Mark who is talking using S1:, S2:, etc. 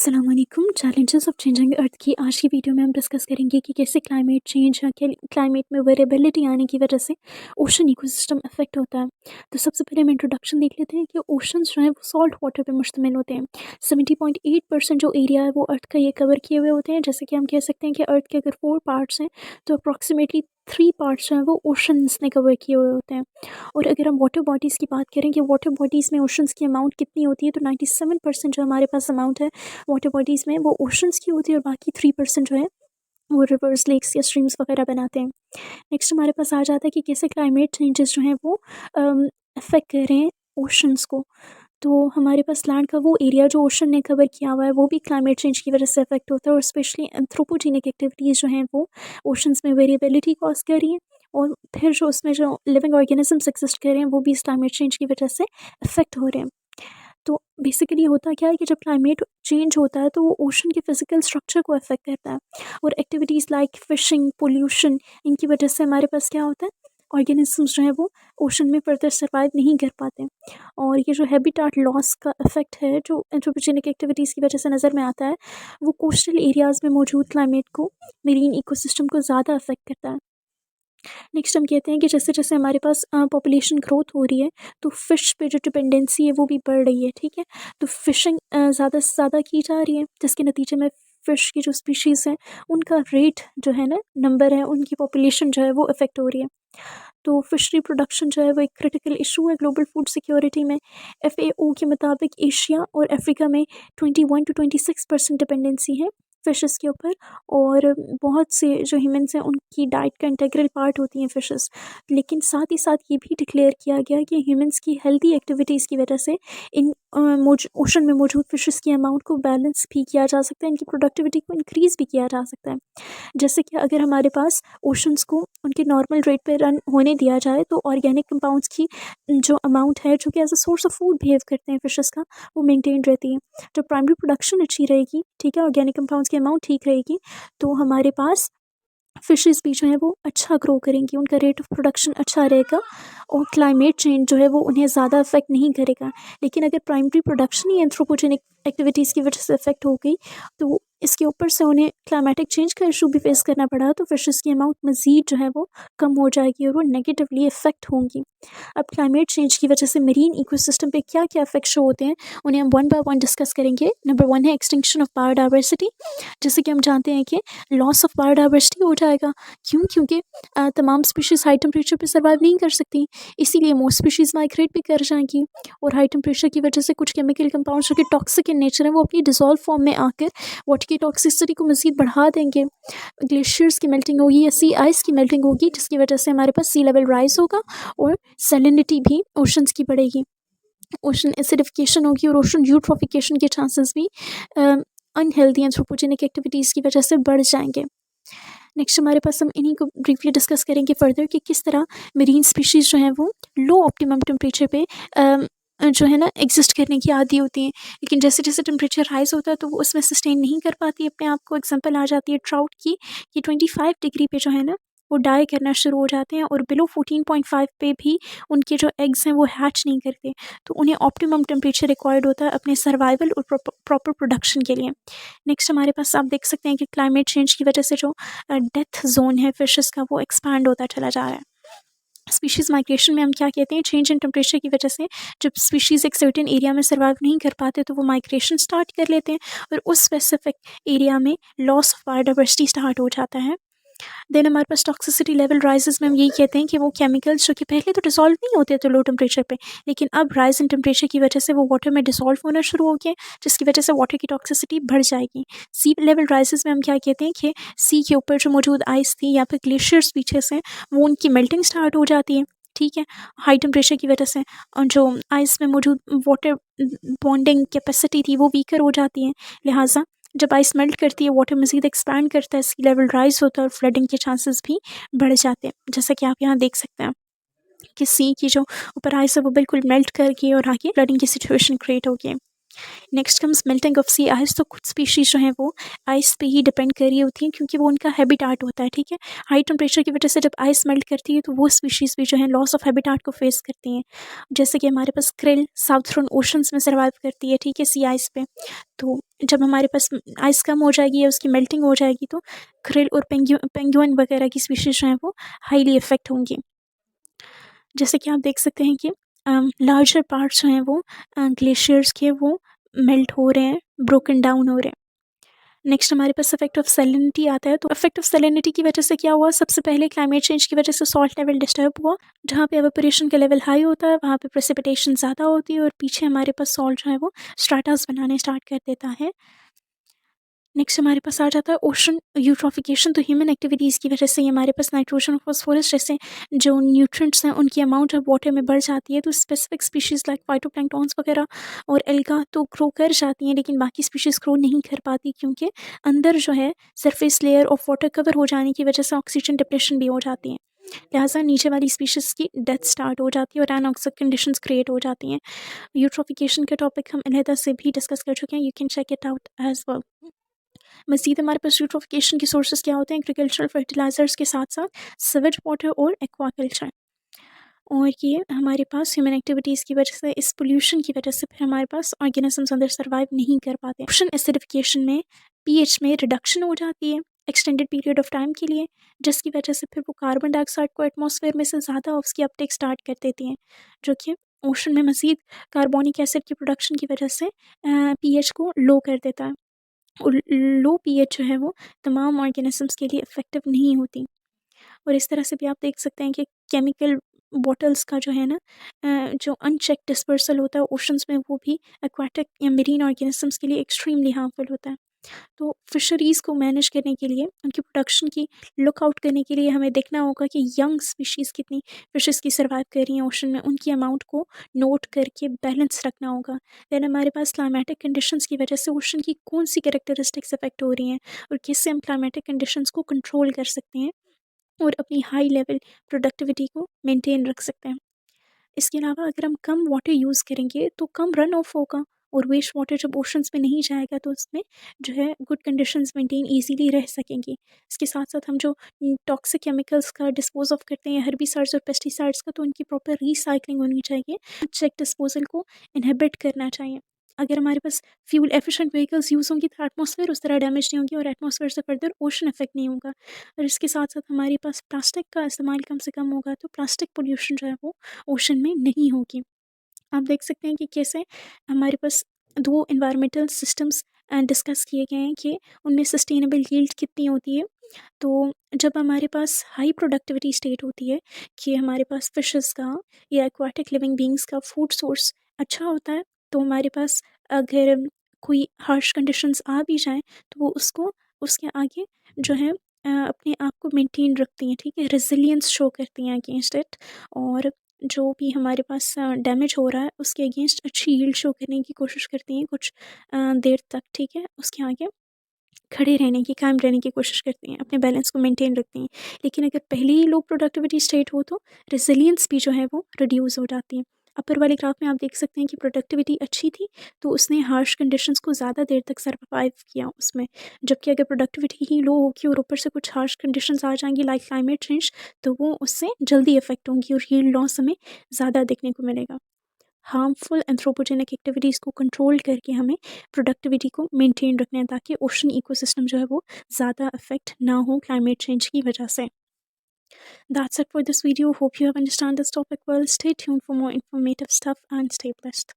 S1: अस्सलाम वालेकुम। Challenges of changing earth की आज की वीडियो में हम डिस्कस करेंगे कि कैसे क्लाइमेट चेंज या क्लाइमेट में वेरिएबिलिटी आने की वजह से ओशन इकोसिस्टम अफेक्ट होता है। तो सबसे पहले हम इंट्रोडक्शन देख लेते हैं कि ओशंस जो हैं वो सॉल्ट वाटर पे मुश्तमिल होते हैं। 70.8% जो एरिया है वो अर्थ का ये कवर किए हुए होते हैं। जैसे कि हम कह सकते हैं कि अर्थ के अगर 4 पार्ट्स हैं तो अप्रॉक्सीमेटली 3 पार्ट्स जो हैं वो ओशंस ने कवर किए हुए होते हैं। और अगर हम वाटर बॉडीज़ की बात करें कि वाटर बॉडीज़ में ओशंस की अमाउंट कितनी होती है, तो 97% जो हमारे पास अमाउंट है वाटर बॉडीज़ में वो ओशंस की होती है, और बाकी 3% जो है वो रिवर्स, लेक्स या स्ट्रीम्स वगैरह बनाते हैं। नेक्स्ट हमारे पास आ जाता है कि कैसे क्लाइमेट चेंजेस जो हैं वो अफेक्ट कर रहे हैं ओशंस को। तो हमारे पास लैंड का वो एरिया जो ओशन ने कवर किया हुआ है वो भी क्लाइमेट चेंज की वजह से अफेक्ट होता है, और स्पेशली एंथ्रोपोजेनिक एक्टिविटीज़ जो हैं वो ओशंस में वेरिएबिलिटी कॉज कर रही हैं। और फिर जो उसमें जो लिविंग ऑर्गेनिजम्स एक्सिस्ट कर रहे हैं वो भी इस क्लाइमेट चेंज की वजह से अफेक्ट हो रहे हैं। तो बेसिकली होता क्या है कि जब क्लाइमेट चेंज होता है तो वो ओशन के फिजिकल स्ट्रक्चर को अफेक्ट करता है, और एक्टिविटीज़ लाइक फिशिंग, पोल्यूशन, इनकी वजह से हमारे पास क्या होता है, ऑर्गेनिजम्स जो है वो ओशन में फर्दर सर्वाइव नहीं कर पाते। और ये जो हैबिटाट लॉस का इफेक्ट है जो एंथ्रोपोजेनिक एक्टिविटीज़ की वजह से नज़र में आता है, वो कोस्टल एरियाज़ में मौजूद क्लाइमेट को, मेरीन इकोसिस्टम को ज़्यादा अफेक्ट करता है। नेक्स्ट हम कहते हैं कि जैसे जैसे हमारे पास पॉपुलेशन ग्रोथ हो रही है तो फ़िश पे जो डिपेंडेंसी है वो भी बढ़ रही है, ठीक है। तो फ़िशिंग ज़्यादा से ज़्यादा की जा रही है, जिसके नतीजे में फ़िश की जो स्पीशीज़ हैं उनका रेट जो है ना, नंबर है, उनकी पॉपुलेशन जो है वो इफ़ेक्ट हो रही है। तो फ़िशरी प्रोडक्शन जो है वो एक क्रिटिकल इशू है ग्लोबल फूड सिक्योरिटी में। FAO के मुताबिक एशिया और अफ्रीका में 21 to 26% डिपेंडेंसी है फ़िशेस के ऊपर, और बहुत से जो ह्यूमन्स हैं उनकी डाइट का इंटीग्रल पार्ट होती हैं फ़िशेस। लेकिन साथ ही साथ ये भी डिक्लेयर किया गया कि ह्यूमन्स की हेल्दी एक्टिविटीज़ की वजह से इन ओशन में मौजूद फ़िशेस की अमाउंट को बैलेंस भी किया जा सकता है, इनकी प्रोडक्टिविटी को इंक्रीज़ भी किया जा सकता है। जैसे कि अगर हमारे पास ओशंस को उनके नॉर्मल रेट पे रन होने दिया जाए तो ऑर्गेनिक कंपाउंड्स की जो अमाउंट है, जो कि as a source of food behave करते हैं फिशेस का, वो मेंटेन रहती है। जब प्राइमरी प्रोडक्शन अच्छी रहेगी, ठीक है, ऑर्गेनिक कंपाउंड्स की अमाउंट ठीक रहेगी, तो हमारे पास फिशेस भी जो है वो अच्छा ग्रो करेंगी, उनका रेट ऑफ प्रोडक्शन अच्छा रहेगा, और क्लाइमेट चेंज जो है वो उन्हें ज़्यादा अफेक्ट नहीं करेगा। लेकिन अगर प्राइमरी प्रोडक्शन ही एंथ्रोपोजेनिक एक्टिविटीज़ की वजह से अफेक्ट हो गई, तो इसके ऊपर से उन्हें क्लाइमेटिक चेंज का इशू भी फेस करना पड़ा, तो फिशेस की अमाउंट मज़ीद जो है वो कम हो जाएगी और वो नेगेटिवली इफ़ेक्ट होंगी। अब क्लाइमेट चेंज की वजह से मरीन इकोसिस्टम पे क्या क्या इफेक्ट शो होते हैं, उन्हें हम वन बाय वन डिस्कस करेंगे। नंबर 1 है एक्सटिंक्शन ऑफ बायोडाइवर्सिटी। जैसे कि हम जानते हैं कि लॉस ऑफ बायोडाइवर्सिटी हो जाएगा। क्यों? क्योंकि तमाम स्पीशीज़ हाई टेम्परेचर पे सर्वाइव नहीं कर सकती, इसीलिए मोस्ट स्पीशीज़ माइग्रेट भी कर जाएंगी, और हाई टेम्परेचर की वजह से कुछ केमिकल कंपाउंड्स जो कि टॉक्सिक इन नेचर है वो अपनी डिजॉल्व फॉर्म में आकर वाटर की टॉक्सिसिटी को मज़ीद बढ़ा देंगे। ग्लेशियर्स की मेल्टिंग होगी या सी आइस की मेल्टिंग होगी, जिसकी वजह से हमारे पास सी लेवल राइज होगा, और सैलिनिटी भी ओशंस की बढ़ेगी। ओशन एसिडिफिकेशन होगी, और ओशन यूट्रोफिकेशन के चांसेस भी अनहेल्दी एंथ्रोपोजेनिक एक्टिविटीज़ की वजह से बढ़ जाएंगे। नेक्स्ट हमारे पास हम इन्हीं को ब्रीफली डिस्कस करेंगे फर्दर कि किस तरह मरीन स्पीशीज़ जो हैं वो लो ऑप्टिमम टेम्परेचर पे जो है ना एग्जिस्ट करने की आदी होती हैं, लेकिन जैसे जैसे टेम्परेचर राइज होता है तो वो उसमें सस्टेन नहीं कर पाती अपने आप को। एग्जांपल आ जाती है ट्राउट की, कि 25 डिग्री पे जो है ना वो डाई करना शुरू हो जाते हैं, और बिलो 14.5 पे भी उनके जो एग्स हैं वो हैच नहीं करते। तो उन्हें ऑप्टिमम टेम्परेचर रिक्वायर्ड होता है अपने सर्वाइवल और प्रॉपर प्रोडक्शन के लिए। नेक्स्ट हमारे पास आप देख सकते हैं कि क्लाइमेट चेंज की वजह से जो डेथ जोन है फिशेस का वो एक्सपैंड होता चला जा रहा है। स्पीशीज़ माइग्रेशन में हम क्या कहते हैं, चेंज इन टेम्परेचर की वजह से जब स्पीशीज़ एक सर्टेन एरिया में सर्वाइव नहीं कर पाते तो वो माइग्रेशन स्टार्ट कर लेते हैं, और उस स्पेसिफिक एरिया में लॉस ऑफ बायोडाइवर्सिटी स्टार्ट हो जाता है। देन हमारे पास टॉक्सिसिटी लेवल राइजेस में हम यही कहते हैं कि वो केमिकल्स जो कि पहले तो डिसॉल्व नहीं होते थे लो टेम्परेचर पे, लेकिन अब राइज इन टेम्परेचर की वजह से वो वाटर में डिसॉल्व होना शुरू हो गए, जिसकी वजह से वाटर की टॉक्सिसिटी बढ़ जाएगी। सी लेवल राइजेस में हम क्या कहते हैं कि सी के ऊपर जो मौजूद आइस थी या फिर ग्लेशियर्स पीछे से, वो उनकी मेल्टिंग स्टार्ट हो जाती है, ठीक है, हाई टेम्परेचर की वजह से। और जो आइस में मौजूद वाटर बॉन्डिंग कैपेसिटी थी वो वीकर हो जाती है, लिहाजा जब आइस मेल्ट करती है वाटर मज़ीद एक्सपैंड करता है, सी लेवल राइज होता है, और फ्लडिंग के चांसेस भी बढ़ जाते हैं। जैसा कि आप यहाँ देख सकते हैं कि सी की जो ऊपर आइस है वो बिल्कुल मेल्ट कर गई और आगे फ्लडिंग की सिचुएशन क्रिएट हो गई। Next comes melting of sea ice. तो कुछ स्पीशीज़ जो हैं वो आइस पे ही डिपेंड कर रही होती हैं क्योंकि वो उनका हैबिटाट होता है, ठीक है। हाई टेम्परेचर की वजह से जब आइस मेल्ट करती है तो वो स्पीशीज़ भी जो है लॉस ऑफ हैबिटाट को फेस करती हैं। जैसे कि हमारे पास क्रिल साउथर्न ओशंस में सर्वाइव करती है, ठीक है, सी आइस पे। तो जब हमारे पास आइस कम हो जाएगी या उसकी मेल्टिंग हो जाएगी तो क्रिल और पेंगुइन वगैरह की स्पीशीज़ जो हैं वो हाईली इफेक्ट होंगी। जैसे कि आप देख सकते हैं कि लार्जर पार्ट्स जो हैं वो ग्लेशियर्स के वो मेल्ट हो रहे हैं, ब्रोकन डाउन हो रहे हैं। नेक्स्ट हमारे पास इफेक्ट ऑफ सैलिनिटी आता है। तो इफेक्ट ऑफ सैलिनिटी की वजह से क्या हुआ, सबसे पहले क्लाइमेट चेंज की वजह से सॉल्ट लेवल डिस्टर्ब हुआ। जहाँ पे एवेपोरेशन का लेवल हाई होता है वहाँ पे प्रेसिपिटेशन ज़्यादा होती है और पीछे हमारे पास सॉल्ट जो है वो स्ट्राटास बनाने स्टार्ट कर देता है। नेक्स्ट हमारे पास आ जाता है ओशन यूट्रोफिकेशन। तो ह्यूमन एक्टिविटीज़ की वजह से ही हमारे पास नाइट्रोजन और फॉस्फोरस जैसे जो न्यूट्रिएंट्स हैं उनकी अमाउंट ऑफ वाटर में बढ़ जाती है। तो स्पेसिफिक स्पीशीज़ लाइक फाइटोप्लैंक्टॉन्स वगैरह और एल्गा तो ग्रो कर जाती हैं लेकिन बाकी स्पीशीज़ ग्रो नहीं कर पाती क्योंकि अंदर जो है surface layer of water cover हो जाने की वजह से ऑक्सीजन डिप्रेशन भी हो जाती है। लिहाजा नीचे वाली स्पीशीज़ की डेथ स्टार्ट हो जाती है और एनॉक्सिक कंडीशंस क्रिएट हो जाती हैं। यूट्रोफिकेशन का टॉपिक हम अलहदा से भी डिस्कस कर चुके हैं, you can check it out as well. मज़ीद हमारे पास यूट्रोफिकेशन के सोर्सेज क्या होते हैं, एग्रीकल्चरल फर्टिलाइजर्स के साथ साथ सिवेज वाटर और एक्वाकल्चर। और ये हमारे पास ह्यूमन एक्टिविटीज़ की वजह से, इस पोल्यूशन की वजह से फिर हमारे पास ऑर्गेनिजम्स अंदर सर्वाइव नहीं कर पाते। ओशन एसिडिफिकेशन में पीएच में रिडक्शन हो जाती है एक्सटेंडेड पीरियड ऑफ टाइम के लिए, जिसकी वजह से फिर वो कार्बन डाइऑक्साइड को एटमॉस्फेयर में से ज़्यादा उसकी अपटेक स्टार्ट कर देती हैं, जो कि ओशन में मज़ीद कार्बोनिक एसिड की प्रोडक्शन की वजह से पीएच को लो कर देता है। और लो पीएच जो है वो तमाम ऑर्गेनिजम्स के लिए इफ़ेक्टिव नहीं होती। और इस तरह से भी आप देख सकते हैं कि केमिकल बॉटल्स का जो है ना जो अनचेक डिस्पर्सल होता है ओशंस में, वो भी एक्वाटिक या मेरीन ऑर्गेनिजम्स के लिए एक्सट्रीमली हार्मफुल होता है। तो फिशरीज़ को मैनेज करने के लिए, उनकी प्रोडक्शन की लुक आउट करने के लिए हमें देखना होगा कि यंग स्पीशीज़ कितनी फिशेस की सर्वाइव कर रही हैं ओशन में, उनकी अमाउंट को नोट करके बैलेंस रखना होगा। दैन हमारे पास क्लाइमेटिक कंडीशंस की वजह से ओशन की कौन सी कैरेक्टरिस्टिक्स अफेक्ट हो रही हैं और किससे हम क्लाइमेटिक कंडीशंस को कंट्रोल कर सकते हैं और अपनी हाई लेवल प्रोडक्टिविटी को मेंटेन रख सकते हैं। इसके अलावा अगर हम कम वाटर यूज़ करेंगे तो कम रन ऑफ होगा और वेस्ट वाटर जब ओशंस में नहीं जाएगा तो उसमें जो है गुड कंडीशंस मेंटेन इजीली रह सकेंगी। इसके साथ साथ हम जो टॉक्सिक केमिकल्स का डिस्पोज ऑफ करते हैं, हर्बिसाइड्स और पेस्टिसाइड्स का, तो उनकी प्रॉपर रिसाइकलिंग होनी चाहिए, चेक डिस्पोजल को इनहिबिट करना चाहिए। अगर हमारे पास फ्यूल एफिशिएंट व्हीकल्स यूज़ होंगी तो एटमॉस्फेयर उस तरह डैमेज नहीं होगी और एटमॉस्फेयर से फर्दर ओशन इफेक्ट नहीं होगा। और इसके साथ साथ हमारे पास प्लास्टिक का इस्तेमाल कम से कम होगा तो प्लास्टिक पोल्यूशन जो है वो ओशन में नहीं होगी। आप देख सकते हैं कि कैसे हमारे पास 2 एनवायरमेंटल सिस्टम्स डिस्कस किए गए हैं कि उनमें सस्टेनेबल यील्ड कितनी होती है। तो जब हमारे पास हाई प्रोडक्टिविटी स्टेट होती है कि हमारे पास फिशेस का या एक्वाटिक लिविंग बींग्स का फूड सोर्स अच्छा होता है, तो हमारे पास अगर कोई हार्श कंडीशंस आ भी जाएँ तो वो उसको उसके आगे जो है अपने आप को मेंटेन रखती हैं, ठीक है, रेजिलियंस शो करती हैं अगेंस्ट इट। और जो भी हमारे पास डैमेज हो रहा है उसके अगेंस्ट अच्छी यील्ड शो करने की कोशिश करती हैं कुछ देर तक, ठीक है, उसके आगे खड़े रहने की, कायम रहने की कोशिश करती हैं, अपने बैलेंस को मेंटेन रखती हैं। लेकिन अगर पहले ही लो प्रोडक्टिविटी स्टेट हो तो रेजिलियंस भी जो है वो रिड्यूस हो जाती है। अपर वाले ग्राफ में आप देख सकते हैं कि प्रोडक्टिविटी अच्छी थी तो उसने हार्श कंडीशंस को ज़्यादा देर तक सर्वाइव किया उसमें, जबकि अगर प्रोडक्टिविटी ही लो होगी और ऊपर से कुछ हार्श कंडीशंस आ जाएंगी लाइक क्लाइमेट चेंज, तो वो उससे जल्दी इफेक्ट होंगी और यील्ड लॉस हमें ज़्यादा देखने को मिलेगा। हार्मफुल एंथ्रोपोजेनिक एक्टिविटीज़ को कंट्रोल करके हमें प्रोडक्टिविटी को मेंटेन रखना है ताकि ओशन इकोसिस्टम जो है वो ज़्यादा अफेक्ट ना हो क्लाइमेट चेंज की वजह से। That's it for this video, hope you have understand this topic well, stay tuned for more informative stuff and stay blessed.